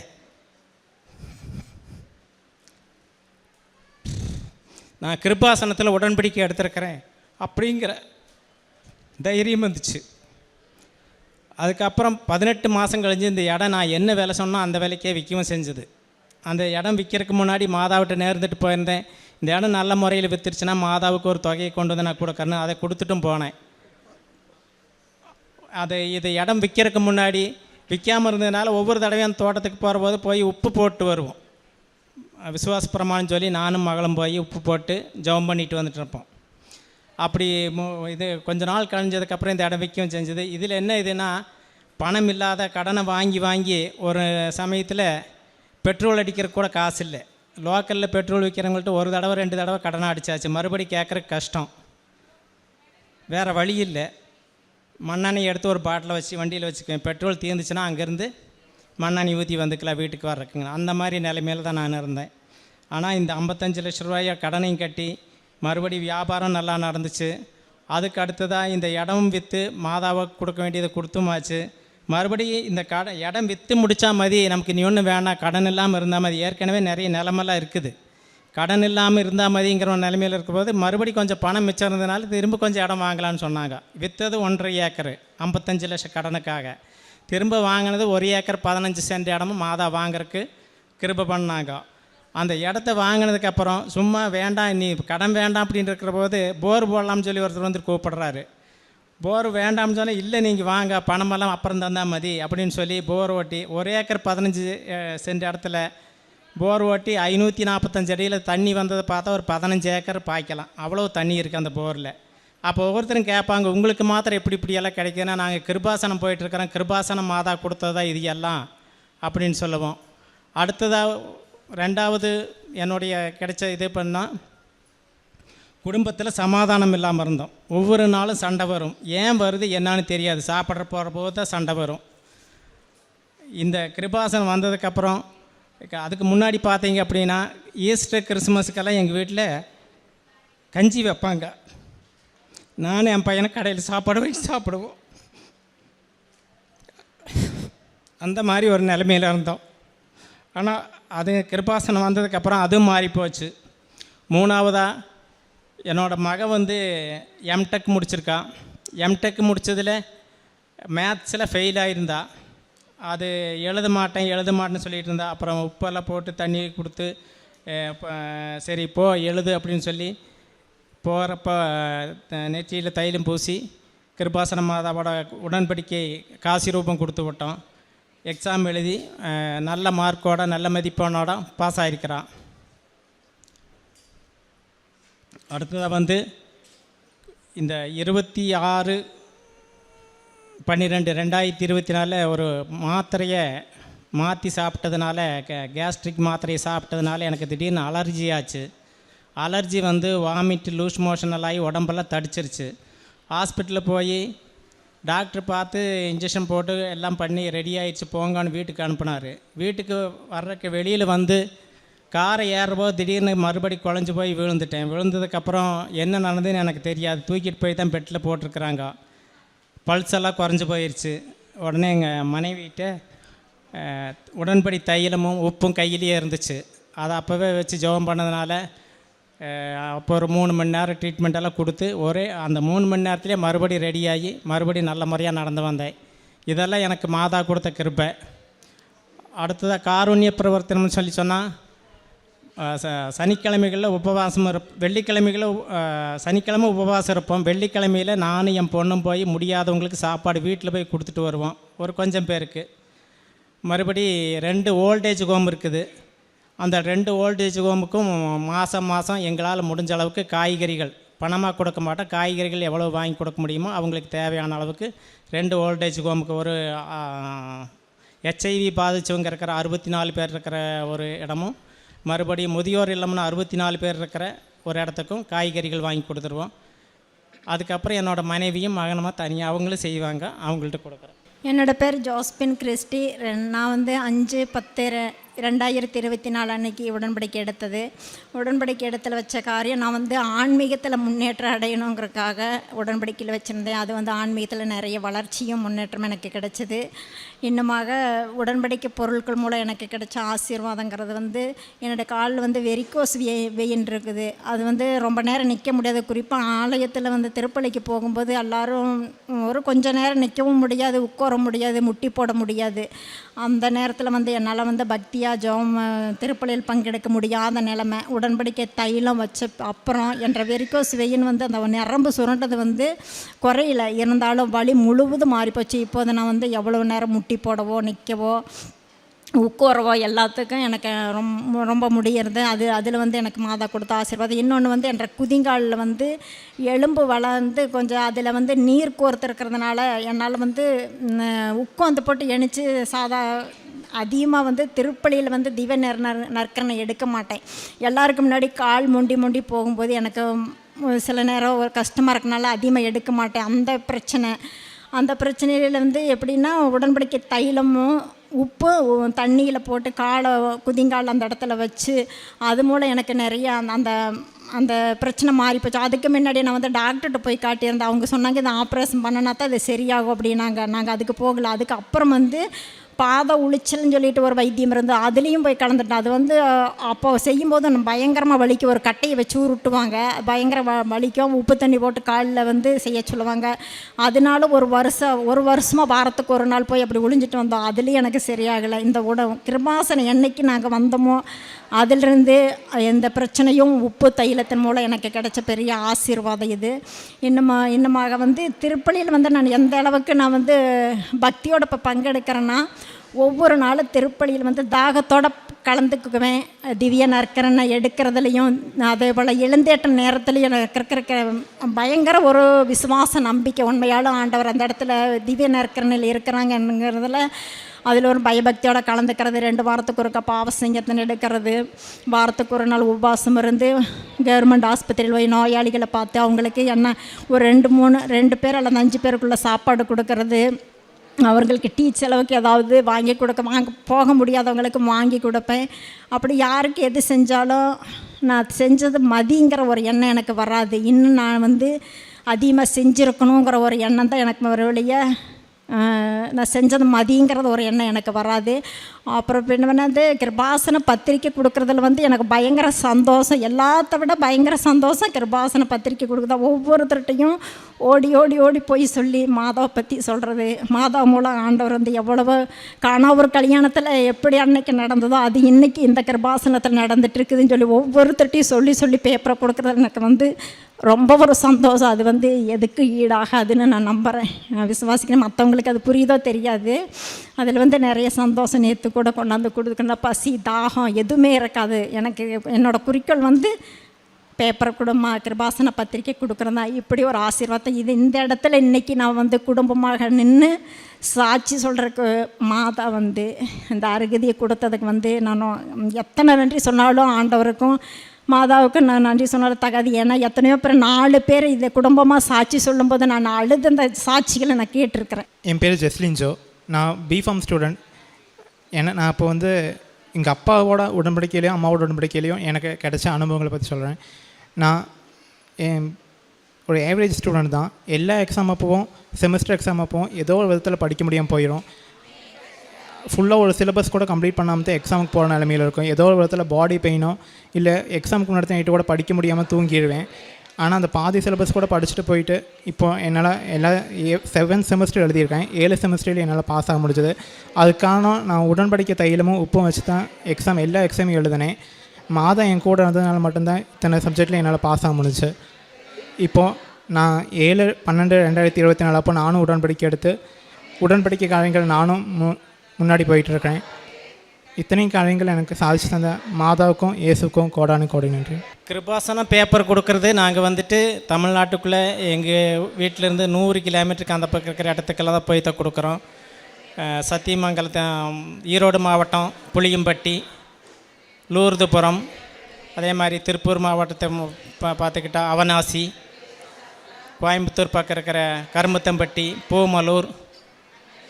நான் கிருபாசனத்தில் உடன்படிக்கை எடுத்திருக்கிறேன் அப்படிங்கிற தைரியம் வந்துச்சு. அதுக்கப்புறம் 18 மாதம் கழிஞ்சு இந்த இடம் நான் என்ன வேலை சொன்னால் அந்த வேலைக்கே விற்கவும் செஞ்சுது. அந்த இடம் விற்கிறதுக்கு முன்னாடி மாதாவிட்ட நேர்ந்துட்டு போயிருந்தேன். இந்த இடம் நல்ல முறையில் விற்றுருச்சுன்னா மாதாவுக்கு ஒரு தொகையை கொண்டு வந்து நான் கொடுக்கறேன்னு அதை கொடுத்துட்டும் போனேன். இது இடம் விற்கிறதுக்கு முன்னாடி விற்காமல் இருந்ததுனால ஒவ்வொரு தடவையும் அந்த தோட்டத்துக்கு போகிற போது போய் உப்பு போட்டு வருவோம். விசுவாச பிரமாணம் சொல்லி நானும் மகளும் போய் உப்பு போட்டு ஜெபம் பண்ணிட்டு வந்துட்டு இருப்போம். அப்படி இது கொஞ்ச நாள் கழிஞ்சதுக்கப்புறம் இந்த இடம் விற்கவும் செஞ்சது. இதில் என்ன இதுன்னா, பணம் இல்லாத கடனை வாங்கி ஒரு சமயத்தில் பெட்ரோல் அடிக்கிறதுக்கு கூட காசு இல்லை. லோக்கலில் பெட்ரோல் விற்கிறவங்கள்ட்ட 1 தடவை 2 தடவை கடனை அடித்தாச்சு. மறுபடி கேட்குறக்கு கஷ்டம், வேறு வழி இல்லை. மண்ணெண்ணெய் எடுத்து ஒரு பாட்டில் வச்சு வண்டியில் வச்சுக்குவேன். பெட்ரோல் தீர்ந்துச்சுன்னா அங்கேருந்து மண்ணெண்ணெய் ஊற்றி வந்துக்கலாம் வீட்டுக்கு வர்றதுக்குங்க. அந்த மாதிரி நிலைமையில் தான் நான் இருந்தேன். ஆனால் இந்த 55 லட்ச ரூபாயை கடனையும் கட்டி மறுபடி வியாபாரம் நல்லா நடந்துச்சு. அதுக்கு அடுத்ததாக இந்த இடமும் விற்று மாதாவை கொடுக்க வேண்டியதை கொடுத்துமாச்சு. மறுபடியும் இந்த இடம் விற்று முடித்தா மதி, நமக்கு நீ ஒன்றும் வேணாம், கடன் இல்லாமல் இருந்தால் மதி. ஏற்கனவே நிறைய நிலமெல்லாம் இருக்குது, கடன் இல்லாமல் இருந்தால் மதிங்கிற ஒரு நிலைமையில் இருக்கும்போது மறுபடி கொஞ்சம் பணம் மிச்சம் இருந்ததுனால திரும்ப கொஞ்சம் இடம் வாங்கலான்னு சொன்னாங்க. விற்றது 1.5 ஏக்கர் 55 லட்சம் கடனுக்காக. திரும்ப வாங்கினது 1 ஏக்கர் 15 சென்ட் இடமும் மாதா வாங்கறதுக்கு கிருபை பண்ணாங்க. அந்த இடத்த வாங்கினதுக்கப்புறம் சும்மா வேண்டாம், நீ கடன் வேண்டாம் அப்படின்னு இருக்கிற போது போர் போடலாம்னு சொல்லி ஒருத்தர் வந்து கூப்பிடுறாரு. போர் வேண்டாம்னு சொன்னால், இல்லை நீங்கள் வாங்க, பணமெல்லாம் அப்புறம் தந்தால் மதி அப்படின்னு சொல்லி போர் ஓட்டி 1 ஏக்கர் 15 சென்ட் இடத்துல போர் ஓட்டி 545 அடியில் தண்ணி வந்ததை பார்த்தா ஒரு 15 ஏக்கர் பாய்க்கலாம், அவ்வளோ தண்ணி இருக்குது அந்த போரில். அப்போ ஒவ்வொருத்தரும் கேட்பாங்க, உங்களுக்கு மாத்திரம் இப்படியெல்லாம் கிடைக்குதுன்னா, நாங்கள் கிருபாசனம் போயிட்டுருக்கிறோம், கிருபாசனம் மாதா கொடுத்ததா இது எல்லாம் அப்படின்னு சொல்லுவோம். அடுத்ததாக 2வது என்னுடைய கிடைச்ச இது பண்ணால், குடும்பத்தில் சமாதானம் இல்லாமல் இருந்தோம். ஒவ்வொரு நாளும் சண்டை வரும். ஏன் வருது என்னான்னு தெரியாது. சாப்பிட்ற போகிற போது தான் சண்டை வரும். இந்த கிருபாசனம் வந்ததுக்கப்புறம், அதுக்கு முன்னாடி பார்த்தீங்க அப்படின்னா ஈஸ்டர் கிறிஸ்மஸுக்கெல்லாம் எங்கள் வீட்டில் கஞ்சி வைப்பாங்க. நானும் என் பையனை கடையில் சாப்பாடு வச்சு சாப்பிடுவோம். அந்த மாதிரி ஒரு நிலைமையில் இருந்தோம். ஆனால் அது கிருபாசனம் வந்ததுக்கப்புறம் அதுவும் மாறி போச்சு. 3வதாக என்னோடய மகன் வந்து எம்டெக் முடிச்சிருக்கா. எம்டெக் முடித்ததில் மேத்ஸில் ஃபெயில் ஆகிருந்தா. அது எழுத மாட்டேன்னு சொல்லிகிட்டு இருந்தா. அப்புறம் உப்பெல்லாம் போட்டு தண்ணி கொடுத்து சரி போ எழுது அப்படின்னு சொல்லி போகிறப்ப நெற்றியில் தைலம் பூசி கிருபாசன மாதாவோட உடன்படிக்கை காசி ரூபம் கொடுத்து விட்டோம். எக்ஸாம் எழுதி நல்ல மார்க்கோட நல்ல மதிப்பெண்ணோட பாஸ் ஆகிருக்கிறான். அடுத்ததாக வந்து இந்த 26/12/2024 ஒரு மாத்திரையை மாற்றி சாப்பிட்டதுனால கேஸ்ட்ரிக் மாத்திரையை சாப்பிட்டதுனால எனக்கு திடீர்னு அலர்ஜி ஆச்சு. அலர்ஜி வந்து வாமிட், லூஸ் மோஷனல் ஆகி உடம்பெல்லாம் தடிச்சிருச்சு. ஹாஸ்பிட்டலில் போய் டாக்டர் பார்த்து இன்ஜெக்ஷன் போட்டு எல்லாம் பண்ணி ரெடி ஆகிடுச்சு, போங்கன்னு வீட்டுக்கு அனுப்புனார். வீட்டுக்கு வர்றதுக்கு வெளியில் வந்து காரை ஏறும்போது திடீர்னு மறுபடி குழஞ்சி போய் விழுந்துட்டேன். விழுந்ததுக்கப்புறம் என்ன நடந்ததுன்னு எனக்கு தெரியாது. தூக்கிட்டு போய் தான் பெட்டில் போட்டிருக்கிறாங்க. பல்ஸ் எல்லாம் குறைஞ்சி போயிடுச்சு. உடனே எங்கள் மனைவிகிட்ட உடன்படி தைலமும் உப்பும் கையிலேயே இருந்துச்சு. அதை அப்போவே வச்சு ஜெபம் பண்ணதுனால அப்போ ஒரு 3 மணி நேரம் ட்ரீட்மெண்ட்டெல்லாம் கொடுத்து அந்த 3 மணி நேரத்துலேயே மறுபடியும் ரெடியாகி மறுபடியும் நல்ல முறையாக நடந்து வந்தேன். இதெல்லாம் எனக்கு மாதா கொடுத்த கிருபை. அடுத்ததாக காருண்ய பிரவர்த்தனம்னு சொல்லி சொன்னால் சனிக்கிழமைகளில் உபவாசம் வெள்ளிக்கிழமைகளில் சனிக்கிழமை உபவாசம் இருப்போம். வெள்ளிக்கிழமையில் நானும் என் பொண்ணும் போய் முடியாதவங்களுக்கு சாப்பாடு வீட்டில் போய் கொடுத்துட்டு வருவோம், ஒரு கொஞ்சம் பேருக்கு. மறுபடி 2 ஓல்டேஜ் ஹோம் இருக்குது. அந்த 2 ஓல்டேஜ் ஹோமுக்கும் மாதம் எங்களால் முடிஞ்ச அளவுக்கு காய்கறிகள் பணமாக கொடுக்க மாட்டோம். காய்கறிகள் எவ்வளோ வாங்கி கொடுக்க முடியுமோ அவங்களுக்கு தேவையான அளவுக்கு 2 ஓல்டேஜ் ஹோமுக்கு ஒரு HIV பாதித்தவங்க இருக்கிற 64 பேர் இருக்கிற ஒரு இடமும், மறுபடியும் முதியோர் இல்லம்னு 64 பேர் இருக்கிற ஒரு இடத்துக்கும் காய்கறிகள் வாங்கி கொடுத்துருவோம். அதுக்கப்புறம் என்னோடய மனைவியும் மகனமாக தனியாக அவங்களும் செய்வாங்க, அவங்கள்ட்ட கொடுக்குறேன். என்னோடய பேர் ஜோஸ்பின் கிறிஸ்டி. நான் வந்து 5/10/2024 அன்னைக்கு உடன்படிக்கை எடுத்தது. உடன்படிக்கை இடத்துல வச்ச காரியம், நான் வந்து ஆன்மீகத்தில் முன்னேற்றம் அடையணுங்கிறதுக்காக உடன்படிக்கையில் வச்சுருந்தேன். அது வந்து ஆன்மீகத்தில் நிறைய வளர்ச்சியும் முன்னேற்றம் எனக்கு கிடைச்சிது. இன்னுமாக உடன்படிக்கை பொருட்கள் மூலம் எனக்கு கிடைச்ச ஆசீர்வாதங்கிறது வந்து, என்னோடய காலில் வந்து வெரிகோஸ் வெயின் இருக்குது. அது வந்து ரொம்ப நேரம் நிற்க முடியாது. குறிப்பாக ஆலயத்தில் வந்து திருப்பலிக்கு போகும்போது எல்லோரும் ஒரு கொஞ்சம் நேரம் நிற்கவும் முடியாது, உட்கார முடியாது, முட்டி போட முடியாது. அந்த நேரத்தில் வந்து என்னால் வந்து பக்தியாக ஜெபம் திருப்பலியில் பங்கெடுக்க முடியாத நிலைமை. உடன்படிக்கை தைலம் வச்ச அப்புறம் என்ற வெரிகோஸ் வெயின் வந்து அந்த நரம்பு சுரண்டது வந்து குறையில, இருந்தாலும் வலி முழுவதும் மாறிப்போச்சு. இப்போது நான் வந்து எவ்வளோ நேரம் முட்டி போடவோ நிற்கவோ உட்காரவோ எல்லாத்துக்கும் எனக்கு ரொம்ப முடியறது. அதில் வந்து எனக்கு மாதா கொடுத்த ஆசீர்வாதம். இன்னொன்று வந்து என்ற குதிங்காலில் வந்து எலும்பு வளர்ந்து கொஞ்சம் அதில் வந்து நீர் கோர்த்துருக்கிறதுனால என்னால் வந்து உட்காந்து போட்டு எணிச்சு அதிகமாக வந்து திருப்பலியில் வந்து திவ்ய நற்கரணை எடுக்க மாட்டேன். எல்லாருக்கும் முன்னாடி கால் முண்டி போகும்போது எனக்கு சில நேரம் ஒரு கஷ்டமாக இருக்கனால அதிகமாக எடுக்க மாட்டேன். அந்த பிரச்சனையில் வந்து எப்படின்னா, உடன்படிக்கை தைலமும் உப்பு தண்ணியில் போட்டு குதிங்கால் அந்த இடத்துல வச்சு அது மூலம் எனக்கு நிறைய அந்த பிரச்சனை மாறிப்போச்சு. அதுக்கு முன்னாடி நான் வந்து டாக்டர்கிட்ட போய் காட்டியிருந்தேன். அவங்க சொன்னாங்க இதை ஆப்ரேஷன் பண்ணினா தான் இது சரியாகும் அப்படின்னாங்க. நாங்கள் அதுக்கு போகலை. அதுக்கப்புறம் வந்து பாத உளிச்சல்னு சொல்லிட்டு ஒரு வைத்தியம் இருந்து அதுலேயும் போய் கலந்துட்டேன். அது வந்து அப்போ செய்யும்போது பயங்கரமாக வலிக்கும். ஒரு கட்டையை வச்சு உருட்டுவாங்க, பயங்கர வலிக்கும். உப்பு தண்ணி போட்டு காலில் வந்து செய்ய சொல்லுவாங்க. அதனால ஒரு வருஷமாக வாரத்துக்கு ஒரு நாள் போய் அப்படி ஒளிஞ்சிட்டு வந்தோம். அதுலேயும் எனக்கு சரியாகலை. இந்த கிருபாசனம் என்னைக்கு நாங்கள் வந்தோமோ அதிலிருந்து எந்த பிரச்சனையும் உப்பு தைலத்தின் மூலம் எனக்கு கிடைச்ச பெரிய ஆசீர்வாதம் இது. இன்னுமாக வந்து திருப்பலியில் வந்து நான் எந்த அளவுக்கு நான் வந்து பக்தியோட இப்போ பங்கெடுக்கிறேன்னா, ஒவ்வொரு நாளும் திருப்பலியில் வந்து தாகத்தோடு கலந்துக்குவேன். திவ்ய நற்கரணை எடுக்கிறதுலையும் அதே போல் எழுந்தேற்ற நேரத்துலையும் எனக்கு இருக்கிற பயங்கர ஒரு விசுவாச நம்பிக்கை. உண்மையாலும் ஆண்டவர் அந்த இடத்துல திவ்ய நற்கரணையில் இருக்கிறாங்கங்கிறதுல அதில் ஒரு பயபக்தியோடு கலந்துக்கிறது. 2 வாரத்துக்கு ஒருக்கா பாவ சங்கத்தின் எடுக்கிறது, வாரத்துக்கு ஒரு நாள் உபவாசம் இருந்து கவர்மெண்ட் ஆஸ்பத்திரியில் போய் நோயாளிகளை பார்த்து அவங்களுக்கு என்ன ஒரு 2 பேர் அல்லது 5 பேருக்குள்ளே சாப்பாடு கொடுக்கறது, அவர்களுக்கு டீ செலவுக்கு ஏதாவது போக முடியாதவங்களுக்கு வாங்கி கொடுப்பேன். அப்படி யாருக்கு எது செஞ்சாலும் நான் செஞ்சது மதிங்கிற ஒரு எண்ணம் எனக்கு வராது. இன்னும் நான் வந்து அதிகமாக செஞ்சுருக்கணுங்கிற ஒரு எண்ணம் தான் எனக்கு ஒரு வழியை நான் செஞ்சது மதிங்கிறது ஒரு எண்ணம் எனக்கு வராது. அப்புறம் பின்னது கிருபாசன பத்திரிக்கை கொடுக்குறதுல வந்து எனக்கு பயங்கர சந்தோஷம். எல்லாத்த விட பயங்கர சந்தோஷம் கிருபாசன பத்திரிக்கை கொடுக்குறதா. ஒவ்வொருத்தர்கிட்டையும் ஓடி போய் சொல்லி மாதாவை பற்றி சொல்கிறது. மாதா மூலம் ஆண்டவர் வந்து எவ்வளவோ ஒரு கல்யாணத்தில் எப்படி அன்னைக்கு நடந்ததோ அது இன்றைக்கி இந்த கிருபாசனத்தில் நடந்துகிட்ருக்குதுன்னு சொல்லி ஒவ்வொருத்தர்கிட்டையும் சொல்லி பேப்பரை கொடுக்குறது எனக்கு வந்து ரொம்ப ஒரு சந்தோஷம். அது வந்து எதுக்கு ஈடாகாதுன்னு நான் நம்புகிறேன், விசுவாசிக்கிறேன். மற்றவங்களுக்கு அது புரியுதோ தெரியாது. அதில் வந்து நிறைய சந்தோஷம். நேற்று கூட கொண்டாந்து கொடுக்கணும். பசி தாகம் எதுவுமே இருக்காது எனக்கு. என்னோடய குறிக்கோள் வந்து பேப்பர் கொடுமா, கிருபாசன பத்திரிக்கை கொடுக்குறதா, இப்படி ஒரு ஆசீர்வாதம். இது இந்த இடத்துல இன்றைக்கி நான் வந்து குடும்பமாக நின்று சாட்சி சொல்கிறதுக்கு மாதா வந்து இந்த அருகதியை கொடுத்ததுக்கு வந்து நான் எத்தனை நன்றி சொன்னாலும் ஆண்டவருக்கும் மாதாவுக்கு நான் நன்றி சொன்னாலும் தகாது. ஏன்னா எத்தனையோ பேர் 4 பேர் இதை குடும்பமாக சாட்சி சொல்லும்போது நான் அழுது அந்த சாட்சிகளை நான் கேட்டிருக்கிறேன். என் பேர் ஜெஸ்லின் ஜோ. நான் பிஃபார்ம் ஸ்டூடெண்ட். ஏன்னா நான் இப்போ வந்து எங்கள் அப்பாவோட உடன்படிக்கையிலையும் அம்மாவோட உடன்படிக்கையிலையும் எனக்கு கிடைச்ச அனுபவங்களை பற்றி சொல்கிறேன். நான் ஒரு ஆவரேஜ் ஸ்டூடெண்ட் தான். எல்லா எக்ஸாம் அப்போவும் செமஸ்டர் எக்ஸாம் அப்போவும் ஏதோ ஒரு விதத்தில் படிக்க முடியாமல் போயிடும். ஃபுல்லாக ஒரு சிலபஸ் கூட கம்ப்ளீட் பண்ணாமல் எக்ஸாமுக்கு போகிற நிலமையில் இருக்கும். ஏதோ ஒரு விதத்தில் பாடி பெயினோ இல்லை எக்ஸாமுக்கு முன்னாடி நைட்டு கூட படிக்க முடியாமல் தூங்கிடுவேன். ஆனால் அந்த பாதி சிலபஸ் கூட படிச்சுட்டு போயிட்டு இப்போது என்னால் எல்லா 7 செமஸ்டர் எழுதியிருக்கேன். 7 செமஸ்டரில் என்னால் பாஸ் ஆக முடிஞ்சது. அதுக்கான நான் உடன்படிக்கை தைலமும் உப்பும் வச்சு தான் எல்லா எக்ஸாமும் எழுதினேன். மாதம் என் கூட இருந்ததுனால மட்டும்தான் இத்தனை சப்ஜெக்டில் என்னால் பாஸ் ஆக முடிஞ்சு. இப்போது நான் 7/12/2024 அப்போ நானும் உடன்படிக்கை எடுத்து உடன்படிக்கை காரியங்கள் நானும் முன்னாடி போயிட்டுருக்கேன். இத்தனையும் காரியங்கள் எனக்கு சாதிச்சு தந்த மாதாவுக்கும் இயேசுக்கும் கோடானு கோடி நன்றி. கிருபாசனம் பேப்பர் கொடுக்குறது நாங்கள் வந்துட்டு தமிழ்நாட்டுக்குள்ளே எங்கள் வீட்டிலேருந்து 100 கிலோமீட்டருக்கு அந்த பக்கம் இருக்கிற இடத்துக்கெல்லாம் தான் போய் தான் கொடுக்குறோம். சத்தியமங்கலத்தை, ஈரோடு மாவட்டம் புளியம்பட்டி, லூர்துபுரம், அதே மாதிரி திருப்பூர் மாவட்டத்தை பார்த்துக்கிட்டா அவனாசி, கோயம்புத்தூர் பக்கம் இருக்கிற கரும்பத்தம்பட்டி, பூமலூர்,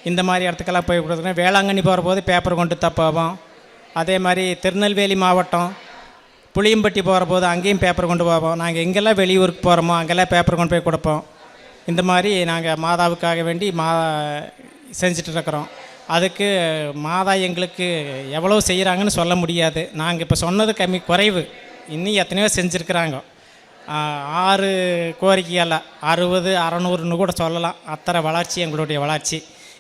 இந்த மாதிரி இடத்துக்கெல்லாம் போய் கொடுக்குறோம். வேளாங்கண்ணி போகிற போது பேப்பர் கொண்டு தான் போவோம். அதே மாதிரி திருநெல்வேலி மாவட்டம் புளியம்பட்டி போகிற போது அங்கேயும் பேப்பர் கொண்டு போவோம். நாங்கள் எங்கெல்லாம் வெளியூருக்கு போகிறோமோ அங்கெல்லாம் பேப்பர் கொண்டு போய் கொடுப்போம். இந்த மாதிரி நாங்கள் மாதாவுக்காக வேண்டி செஞ்சிட்ருக்கிறோம். அதுக்கு மாதா எங்களுக்கு எவ்வளோ செய்கிறாங்கன்னு சொல்ல முடியாது. நாங்கள் இப்போ சொன்னது குறைவு. இன்னும் எத்தனையோ செஞ்சுருக்குறாங்க. 6 கோரிக்கையால் 60, 600ன்னு கூட சொல்லலாம். அத்தனை வளர்ச்சி எங்களுடைய வளர்ச்சி.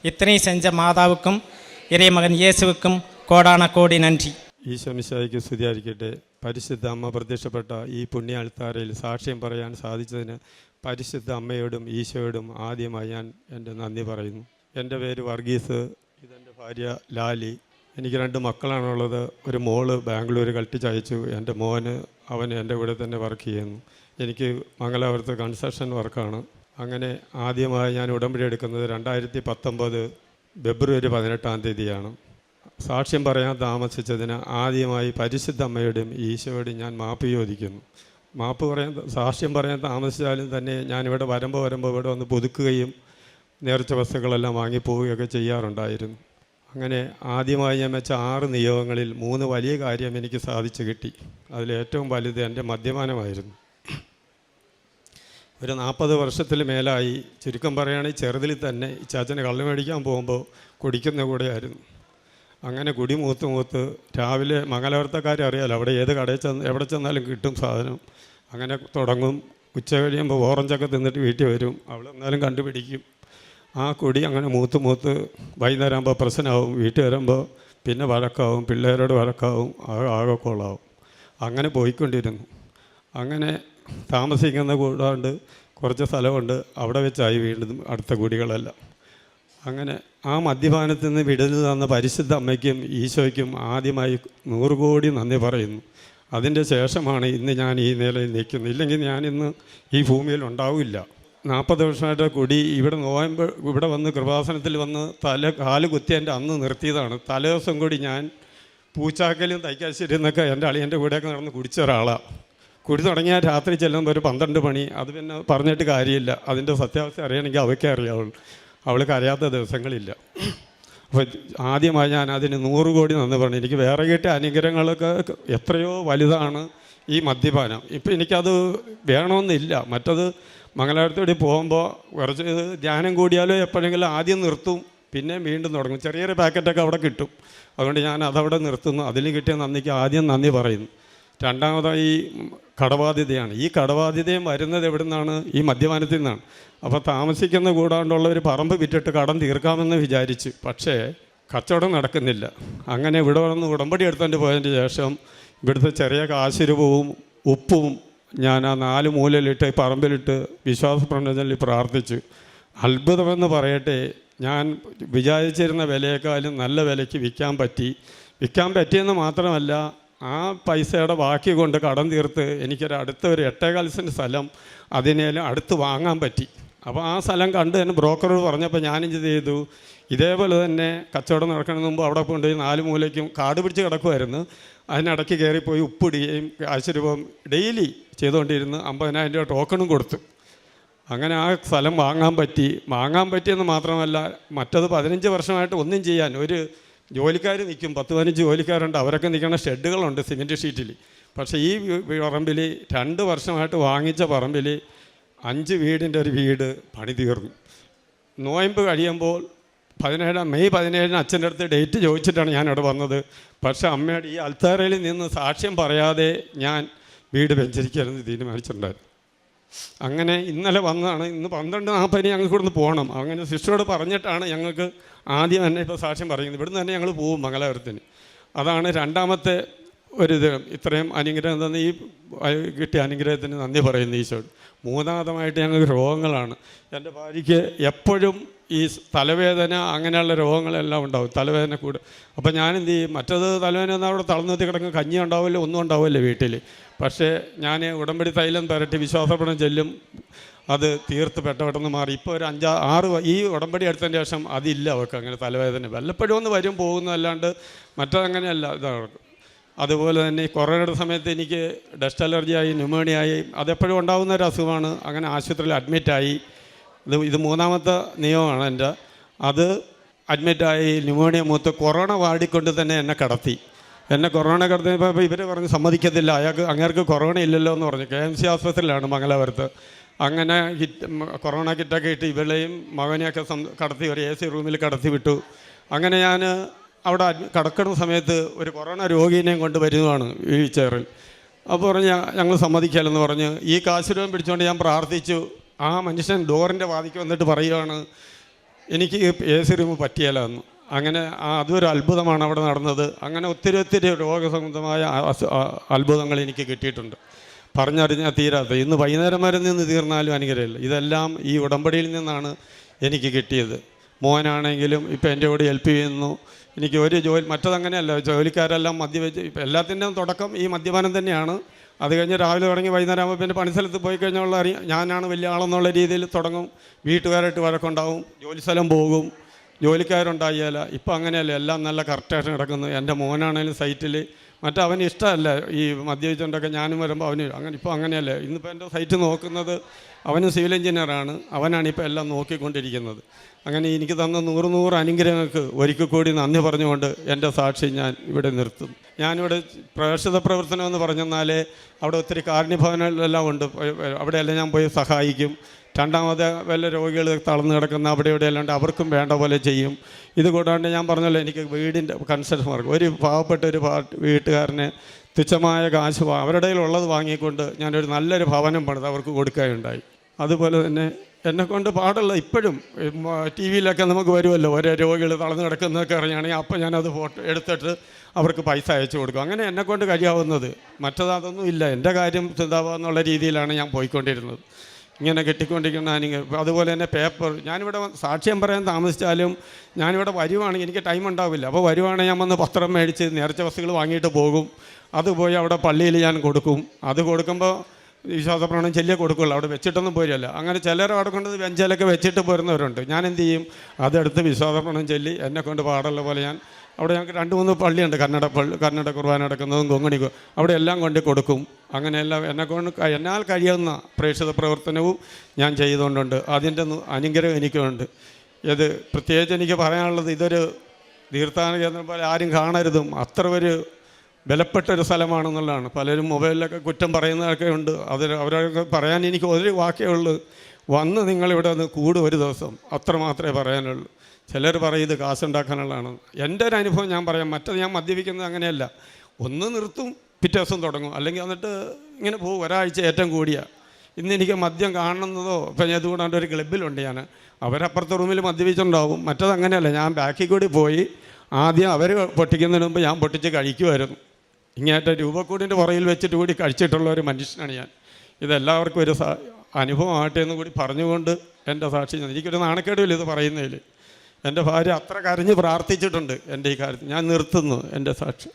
ഇത്രയും സെഞ്ച മാതാവുക്കും ഇറയമകൻ യേശുവുക്കും കോടാന കോടി നന്ദി. ഈശോ മിശിഹായ്ക്ക് സ്തുതിയായിരിക്കട്ടെ. പരിശുദ്ധ അമ്മ പ്രത്യക്ഷപ്പെട്ട ഈ പുണ്യ അൾത്താരയിൽ സാക്ഷ്യം പറയാൻ സാധിച്ചതിന് പരിശുദ്ധ അമ്മയോടും ഈശോയോടും ആദ്യമായി ഞാൻ എൻ്റെ നന്ദി പറയുന്നു. എൻ്റെ പേര് വർഗീസ്, ഇതെൻ്റെ ഭാര്യ ലാലി. എനിക്ക് 2 മക്കളാണുള്ളത്. ഒരു മോള് ബാംഗ്ലൂർ കൽപ്പിച്ചയച്ചു. എൻ്റെ മോന് അവൻ എൻ്റെ കൂടെ തന്നെ വർക്ക് ചെയ്യുന്നു. എനിക്ക് മംഗലാപുരത്ത് കൺസ്ട്രക്ഷൻ വർക്കാണ്. അങ്ങനെ ആദ്യമായി ഞാൻ ഉടമ്പടി എടുക്കുന്നത് 2019 ഫെബ്രുവരി 18-ാം തീയതിയാണ്. സാക്ഷ്യം പറയാൻ താമസിച്ചതിന് ആദ്യമായി പരിശുദ്ധ അമ്മയോടും ഈശോയോടും ഞാൻ മാപ്പ് ചോദിക്കുന്നു. സാക്ഷ്യം പറയാൻ താമസിച്ചാലും തന്നെ ഞാനിവിടെ വരുമ്പോൾ ഇവിടെ വന്ന് പുതുക്കുകയും നേർച്ച വസ്തുക്കളെല്ലാം വാങ്ങിപ്പോവുകയൊക്കെ ചെയ്യാറുണ്ടായിരുന്നു. അങ്ങനെ ആദ്യമായി ഞാൻ വെച്ച 6 നിയോഗങ്ങളിൽ 3 വലിയ കാര്യം എനിക്ക് സാധിച്ചു കിട്ടി. അതിലേറ്റവും വലുത് എൻ്റെ മദ്യപാനമായിരുന്നു. ഒരു 40 വർഷത്തിൽ മേലായി. ചുരുക്കം പറയുകയാണെങ്കിൽ ചെറുതിൽ തന്നെ ചാച്ചന് കള്ള് മേടിക്കാൻ പോകുമ്പോൾ കുടിക്കുന്ന കൂടെയായിരുന്നു. അങ്ങനെ കുടി മൂത്ത് രാവിലെ മംഗലാപുരത്തക്കാരെ അറിയാമല്ലോ, അവിടെ ഏത് കടയിൽ എവിടെ ചെന്നാലും കിട്ടും സാധനം. അങ്ങനെ തുടങ്ങും. ഉച്ച കഴിയുമ്പോൾ ഓറഞ്ചൊക്കെ തിന്നിട്ട് വീട്ടിൽ വരും. അവൾ എന്നാലും കണ്ടുപിടിക്കും. ആ കുടി അങ്ങനെ മൂത്ത് വൈകുന്നേരം ആകുമ്പോൾ പ്രശ്നമാവും. വീട്ടിൽ വരുമ്പോൾ പിന്നെ വഴക്കാവും, പിള്ളേരോട് വഴക്കാവും, ആകെ കൊള്ളാവും. അങ്ങനെ പോയിക്കൊണ്ടിരുന്നു. അങ്ങനെ താമസിക്കുന്ന കൂടാണ്ട് കുറച്ച് സ്ഥലമുണ്ട്. അവിടെ വെച്ചായി വീണ്ടും അടുത്ത കുടികളെല്ലാം. അങ്ങനെ ആ മദ്യപാനത്തിൽ നിന്ന് വിടുതൽ തന്ന പരിശുദ്ധ അമ്മയ്ക്കും ഈശോയ്ക്കും ആദ്യമായി 100 കോടി നന്ദി പറയുന്നു. അതിൻ്റെ ശേഷമാണ് ഇന്ന് ഞാൻ ഈ നിലയിൽ നിൽക്കുന്നത്. ഇല്ലെങ്കിൽ ഞാനിന്ന് ഈ ഭൂമിയിൽ ഉണ്ടാവില്ല. 40 വർഷമായിട്ട് കുടി ഇവിടെ വന്ന് കൃപാസനത്തിൽ വന്ന് കാല് കുത്തി എൻ്റെ അന്ന് നിർത്തിയതാണ്. തലേദിവസം കൂടി ഞാൻ പൂച്ചാക്കലും തൈക്കാശ്ശേരി എന്നൊക്കെ എൻ്റെ അളിയൻ്റെ കൂടെയൊക്കെ നടന്ന് കുടിച്ച ഒരാളാണ്. കുടി തുടങ്ങിയാൽ രാത്രി ചെല്ലുമ്പോൾ ഒരു 12 മണി. അത് പിന്നെ പറഞ്ഞിട്ട് കാര്യമില്ല. അതിൻ്റെ സത്യാവസ്ഥ അറിയണമെങ്കിൽ അവയ്ക്കേ അറിയാവുള്ളൂ. അവൾക്ക് അറിയാത്ത ദിവസങ്ങളില്ല. അപ്പോൾ ആദ്യമായി ഞാൻ അതിന് 100 കോടി നന്ദി പറഞ്ഞു. എനിക്ക് വേറെ കിട്ടിയ അനുഗ്രഹങ്ങളൊക്കെ എത്രയോ വലുതാണ് ഈ മദ്യപാനം. ഇപ്പം എനിക്കത് വേണമെന്നില്ല. മറ്റത് മംഗലാപുരത്തോടെ പോകുമ്പോൾ കുറച്ച് ധ്യാനം കൂടിയാലോ എപ്പോഴെങ്കിലും ആദ്യം നിർത്തും, പിന്നെ വീണ്ടും തുടങ്ങും. ചെറിയൊരു പാക്കറ്റൊക്കെ അവിടെ കിട്ടും. അതുകൊണ്ട് ഞാൻ അതവിടെ നിർത്തുന്നു. അതിൽ കിട്ടിയ നന്ദിക്ക് ആദ്യം നന്ദി പറയുന്നു. രണ്ടാമതായി കടബാധ്യതയാണ്. ഈ കടബാധ്യതയും വരുന്നത് എവിടെ നിന്നാണ്? ഈ മദ്യപാനത്തിൽ നിന്നാണ്. അപ്പോൾ താമസിക്കുന്ന കൂടാണ്ടുള്ള ഒരു പറമ്പ് വിറ്റിട്ട് കടം തീർക്കാമെന്ന് വിചാരിച്ചു. പക്ഷേ കച്ചവടം നടക്കുന്നില്ല. അങ്ങനെ ഇവിടെ വന്ന് ഉടമ്പടി എടുത്തുകൊണ്ട് പോയതിന് ശേഷം ഇവിടുത്തെ ചെറിയ കാശുരൂപവും ഉപ്പും ഞാൻ ആ 4 മൂലയിലിട്ട് പറമ്പിലിട്ട് വിശ്വാസ പ്രവചനത്തിൽ പ്രാർത്ഥിച്ചു. അത്ഭുതമെന്ന് പറയട്ടെ, ഞാൻ വിചാരിച്ചിരുന്ന വിലയേക്കാളും നല്ല വിലയ്ക്ക് വിൽക്കാൻ പറ്റിയെന്ന് മാത്രമല്ല, ആ പൈസയുടെ ബാക്കി കൊണ്ട് കടം തീർത്ത് എനിക്കൊരു അടുത്ത ഒരു 8.25 സെൻറ്റ് സ്ഥലം അതിനേലും അടുത്ത് വാങ്ങാൻ പറ്റി. അപ്പോൾ ആ സ്ഥലം കണ്ട് തന്നെ ബ്രോക്കറോട് പറഞ്ഞപ്പോൾ ഞാനിത് ചെയ്തു, ഇതേപോലെ തന്നെ കച്ചവടം നടക്കണതിന് മുമ്പ് അവിടെ കൊണ്ടുപോയി 4 മൂലയ്ക്കും കാട് പിടിച്ച് കിടക്കുമായിരുന്നു. അതിനിടയ്ക്ക് കയറിപ്പോയി ഉപ്പിടുകയും കാശ് രൂപം ഡെയിലി ചെയ്തുകൊണ്ടിരുന്ന് 50,000 രൂപ ടോക്കണും കൊടുത്തു. അങ്ങനെ ആ സ്ഥലം വാങ്ങാൻ പറ്റിയെന്ന് മാത്രമല്ല, മറ്റത് 15 വർഷമായിട്ട് ഒന്നും ചെയ്യാൻ ഒരു ജോലിക്കാർ നിൽക്കും, 10-15 ജോലിക്കാരുണ്ട്, അവരൊക്കെ നിൽക്കുന്ന ഷെഡുകളുണ്ട് സിമെൻറ്റ് ഷീറ്റിൽ. പക്ഷേ ഈ പറമ്പിൽ 2 വർഷമായിട്ട് വാങ്ങിച്ച പറമ്പിൽ 5 വീടിൻ്റെ ഒരു വീട് പണി തീർന്നു. നോയമ്പ് കഴിയുമ്പോൾ മെയ് 17 അച്ഛൻ്റെ അടുത്ത് ഡേറ്റ് ചോദിച്ചിട്ടാണ് ഞാനവിടെ വന്നത്. പക്ഷേ അമ്മയുടെ ഈ അൽത്താരയിൽ നിന്ന് സാക്ഷ്യം പറയാതെ ഞാൻ വീട് വെഞ്ചരിക്കരുതെന്ന് തീരുമാനിച്ചിട്ടുണ്ടായിരുന്നു. അങ്ങനെ ഇന്നലെ വന്നതാണ്. ഇന്ന് 12:40 ഞങ്ങൾക്ക് ഇവിടുന്ന് പോകണം. അങ്ങനെ സിസ്റ്ററോട് പറഞ്ഞിട്ടാണ് ഞങ്ങൾക്ക് ആദ്യം തന്നെ ഇപ്പോൾ സാക്ഷ്യം പറയുന്നത്. ഇവിടുന്ന് തന്നെ ഞങ്ങൾ പോവും മംഗലാപുരത്തിന്. അതാണ് രണ്ടാമത്തെ ഒരിത്. ഇത്രയും അനുഗ്രഹം തന്ന ഈ കിട്ടിയ അനുഗ്രഹത്തിന് നന്ദി പറയുന്നു ഈശോട്. മൂന്നാമതായിട്ട് ഞങ്ങൾക്ക് രോഗങ്ങളാണ്. എൻ്റെ ഭാര്യയ്ക്ക് എപ്പോഴും ഈ തലവേദന അങ്ങനെയുള്ള രോഗങ്ങളെല്ലാം ഉണ്ടാവും, തലവേദന കൂടും. അപ്പോൾ ഞാനെന്ത് ചെയ്യും, മറ്റത് തലവേദന എന്നാൽ അവിടെ തളർന്നെത്തി കിടക്കും, കഞ്ഞി ഉണ്ടാവില്ല, ഒന്നും ഉണ്ടാവില്ല വീട്ടിൽ. പക്ഷേ ഞാൻ ഉടമ്പടി തൈലം പുരട്ടി വിശ്വാസപ്രമാണം ചെല്ലും, അത് തീർത്ത് പെട്ടെന്ന് മാറി. ഇപ്പോൾ ഒരു 5-6 ഈ ഉടമ്പടി എടുത്തതിന് ശേഷം അതില്ല അവർക്ക് അങ്ങനെ തലവേദന. വല്ലപ്പോഴും ഒന്ന് വരും പോകുന്നതല്ലാണ്ട് മറ്റതങ്ങനെയല്ല ഇതാണ്. അതുപോലെ തന്നെ ഈ കൊറോണയുടെ സമയത്ത് എനിക്ക് ഡസ്റ്റ് അലർജിയായി, ന്യൂമോണിയായി, അതെപ്പോഴും ഉണ്ടാകുന്ന ഒരു അസുഖമാണ്. അങ്ങനെ ആശുപത്രിയിൽ അഡ്മിറ്റായി. ഇത് മൂന്നാമത്തെ നിയമമാണ് എൻ്റെ. അത് അഡ്മിറ്റായി, ന്യൂമോണിയ മൂത്ത് കൊറോണ വാടിക്കൊണ്ട് തന്നെ എന്നെ കടത്തി. കൊറോണ കടത്തിയപ്പോൾ ഇവർ പറഞ്ഞ് സമ്മതിക്കത്തില്ല, അങ്ങേർക്ക് കൊറോണ ഇല്ലല്ലോ എന്ന് പറഞ്ഞു. KMC ആസ്പത്രിയിലാണ് മംഗലാപുരത്ത്. അങ്ങനെ കൊറോണ കിറ്റൊക്കെ ഇട്ട് ഇവളെയും മകനെയൊക്കെ കടത്തി ഒരു AC റൂമിൽ കടത്തി വിട്ടു. അങ്ങനെ ഞാൻ അവിടെ കിടക്കുന്ന സമയത്ത് ഒരു കൊറോണ രോഗീനെയും കൊണ്ട് വരുന്നതാണ് വീൽ ചെയറിൽ. അപ്പോൾ പറഞ്ഞ് ഞങ്ങൾ സമ്മതിക്കാമെന്ന് പറഞ്ഞ് ഈ കാശ് രൂപം പിടിച്ചുകൊണ്ട് ഞാൻ പ്രാർത്ഥിച്ചു. ആ മനുഷ്യൻ ഡോറിൻ്റെ വാതിക്ക് വന്നിട്ട് പറയുകയാണ്, എനിക്ക് AC റൂം പറ്റിയല്ല എന്ന്. അങ്ങനെ അതൊരു അത്ഭുതമാണ് അവിടെ നടന്നത്. അങ്ങനെ ഒത്തിരി രോഗസംബന്ധമായ അത്ഭുതങ്ങൾ എനിക്ക് കിട്ടിയിട്ടുണ്ട്, പറഞ്ഞറിഞ്ഞാൽ തീരാത്ത. ഇന്ന് വൈകുന്നേരം വരെ നിന്ന് തീർന്നാലും അനുഗ്രഹമില്ല. ഇതെല്ലാം ഈ ഉടമ്പടിയിൽ നിന്നാണ് എനിക്ക് കിട്ടിയത്. മോനാണെങ്കിലും ഇപ്പം എൻ്റെ കൂടെ ഹെൽപ്പ് ചെയ്യുന്നു. എനിക്ക് ഒരു ജോലി മറ്റതങ്ങനെയല്ല, ജോലിക്കാരെല്ലാം മദ്യപിച്ച് ഇപ്പം എല്ലാത്തിൻ്റെയും തുടക്കം ഈ മദ്യപാനം തന്നെയാണ്. അത് കഴിഞ്ഞ് രാവിലെ തുടങ്ങി വൈകുന്നേരം ആകുമ്പോൾ പിന്നെ പണിസ്ഥലത്ത് പോയി കഴിഞ്ഞുള്ള ഞാനാണ് വലിയ ആളെന്നുള്ള രീതിയിൽ തുടങ്ങും. വീട്ടുകാരായിട്ട് വഴക്കുണ്ടാവും, ജോലി സ്ഥലം പോകും, ജോലിക്കാരുണ്ടായില്ല. ഇപ്പം അങ്ങനെയല്ല, എല്ലാം നല്ല കറക്റ്റായിട്ട് നടക്കുന്നു. എൻ്റെ മോനാണെങ്കിലും സൈറ്റിൽ അവന് ഇഷ്ടമല്ല ഈ മദ്യപിച്ചുകൊണ്ടൊക്കെ ഞാനും വരുമ്പോൾ അവന് അങ്ങനെ. ഇപ്പോൾ അങ്ങനെയല്ല. ഇന്നിപ്പോൾ എൻ്റെ സൈറ്റ് നോക്കുന്നത് അവന് സിവിൽ എഞ്ചിനീയറാണ്. അവനാണ് ഇപ്പോൾ എല്ലാം നോക്കിക്കൊണ്ടിരിക്കുന്നത്. അങ്ങനെ എനിക്ക് തന്ന 100 അനുഗ്രഹങ്ങൾക്ക് ഒരിക്കൽ കൂടി നന്ദി പറഞ്ഞുകൊണ്ട് എൻ്റെ സാക്ഷി ഞാൻ ഇവിടെ നിർത്തും. ഞാനിവിടെ പ്രേക്ഷിത പ്രവർത്തനം എന്ന് പറഞ്ഞെന്നാൽ അവിടെ ഒത്തിരി കാരുണ്യഭവനെല്ലാം ഉണ്ട്. അവിടെയെല്ലാം ഞാൻ പോയി സഹായിക്കും. രണ്ടാമത് വല്ല രോഗികൾ തളർന്നു കിടക്കുന്ന അവിടെ ഇവിടെ അല്ലാണ്ട് അവർക്കും വേണ്ട പോലെ ചെയ്യും. ഇത് കൂടാണ്ട് ഞാൻ പറഞ്ഞല്ലോ, എനിക്ക് വീടിൻ്റെ കൺസ്ട്രക്ഷൻ വർക്ക്, ഒരു പാവപ്പെട്ട ഒരു വീട്ടുകാരന് തുച്ഛമായ കാശ് അവരുടെ ഉള്ളത് വാങ്ങിക്കൊണ്ട് ഞാനൊരു നല്ലൊരു ഭവനം പണിത് അവർക്ക് കൊടുക്കുകയുണ്ടായി. അതുപോലെ തന്നെ എന്നെക്കൊണ്ട് പാടുള്ള ഇപ്പോഴും TV-യിലൊക്കെ നമുക്ക് വരുമല്ലോ, ഓരോ രോഗികൾ തളർന്നു കിടക്കുന്നതൊക്കെ അറിയുകയാണെങ്കിൽ അപ്പോൾ ഞാനത് ഫോട്ടോ എടുത്തിട്ട് അവർക്ക് പൈസ അയച്ചു കൊടുക്കും. അങ്ങനെ എന്നെക്കൊണ്ട് കഴിയാവുന്നത്. മറ്റതൊന്നും ഇല്ല. എൻ്റെ കാര്യം ചിന്താവാന്നുള്ള രീതിയിലാണ് ഞാൻ പോയിക്കൊണ്ടിരുന്നത്. ഇങ്ങനെ കെട്ടിക്കൊണ്ടിരിക്കുന്ന അതുപോലെ തന്നെ പേപ്പർ. ഞാനിവിടെ സാക്ഷ്യം പറയാൻ താമസിച്ചാലും ഞാനിവിടെ വരുവാണെങ്കിൽ എനിക്ക് ടൈം ഉണ്ടാവില്ല. അപ്പോൾ വരുവാണെങ്കിൽ ഞാൻ വന്ന് പത്രം മേടിച്ച് നേർച്ച വസ്തുക്കൾ വാങ്ങിയിട്ട് പോകും. അത് പോയി അവിടെ പള്ളിയിൽ ഞാൻ കൊടുക്കും. അത് കൊടുക്കുമ്പോൾ വിശ്വാസപ്രമാണം ചെല്ലിയേ കൊടുക്കുള്ളൂ, അവിടെ വെച്ചിട്ടൊന്നും പോരില്ല. അങ്ങനെ ചിലർ അവിടെ കൊണ്ട് വെഞ്ചലൊക്കെ വെച്ചിട്ട് പോരുന്നവരുണ്ട്. ഞാൻ എന്ത് ചെയ്യും, അതെടുത്ത് വിശ്വാസപ്രമാണം ചൊല്ലി എന്നെക്കൊണ്ട് പാടുള്ള പോലെ ഞാൻ അവിടെ ഞങ്ങൾക്ക് 2-3 പള്ളിയുണ്ട്, കന്നഡ കുർബാന നടക്കുന്നതും കൊങ്ങണിക്കും, അവിടെ എല്ലാം കൊണ്ട് കൊടുക്കും. അങ്ങനെയെല്ലാം എന്നാൽ കഴിയുന്ന പ്രേക്ഷിത പ്രവർത്തനവും ഞാൻ ചെയ്തുകൊണ്ടുണ്ട്. അതിൻ്റെ അനുഗ്രഹം എനിക്കുണ്ട്. ഇത് പ്രത്യേകിച്ച് എനിക്ക് പറയാനുള്ളത്, ഇതൊരു തീർത്ഥാടന കേന്ദ്രം പോലെ ആരും കാണരുതും, അത്ര ഒരു ബലപ്പെട്ടൊരു സ്ഥലമാണെന്നുള്ളതാണ്. പലരും മൊബൈലിലൊക്കെ കുറ്റം പറയുന്നതൊക്കെ ഉണ്ട്. അവരൊക്കെ പറയാൻ എനിക്ക് ഒരു വാക്കേ ഉള്ളൂ, വന്ന് നിങ്ങളിവിടെ ഒന്ന് കൂടും ഒരു ദിവസം, അത്ര മാത്രമേ പറയാനുള്ളൂ. ചിലർ പറയും ഇത് കാശുണ്ടാക്കാനുള്ളതാണ്. എൻ്റെ ഒരു അനുഭവം ഞാൻ പറയാം. മറ്റത് ഞാൻ മദ്യപിക്കുന്നത് അങ്ങനെയല്ല, ഒന്ന് നിർത്തും, പിറ്റേ ദിവസം തുടങ്ങും, അല്ലെങ്കിൽ എന്നിട്ട് ഇങ്ങനെ പോകും. ഒരാഴ്ച ഏറ്റവും കൂടിയ. ഇന്ന് എനിക്ക് മദ്യം കാണുന്നതോ ഇപ്പം ഞാൻ ഇതുകൂടാണ്ട് ഒരു ക്ലബ്ബിലുണ്ട് ഞാൻ, അവരപ്പുറത്തെ റൂമിൽ മദ്യപിച്ചുണ്ടാവും. മറ്റത് അങ്ങനെയല്ല, ഞാൻ ബാക്കിൽ കൂടി പോയി ആദ്യം അവർ പൊട്ടിക്കുന്നതിന് മുമ്പ് ഞാൻ പൊട്ടിച്ച് കഴിക്കുമായിരുന്നു. ഇങ്ങനത്തെ രൂപക്കൂടിൻ്റെ പുറയിൽ വെച്ചിട്ട് കൂടി കഴിച്ചിട്ടുള്ള ഒരു മനുഷ്യനാണ് ഞാൻ. ഇതെല്ലാവർക്കും ഒരു അനുഭവമാകട്ടെ എന്ന് കൂടി പറഞ്ഞുകൊണ്ട് എൻ്റെ സാക്ഷി. എനിക്കൊരു നാണക്കേടുമില്ല ഇത് പറയുന്നതിൽ. എൻ്റെ ഭാര്യ അത്ര കരഞ്ഞ് പ്രാർത്ഥിച്ചിട്ടുണ്ട് എൻ്റെ ഈ കാര്യത്തിൽ. ഞാൻ നിർത്തുന്നു എൻ്റെ സാക്ഷി.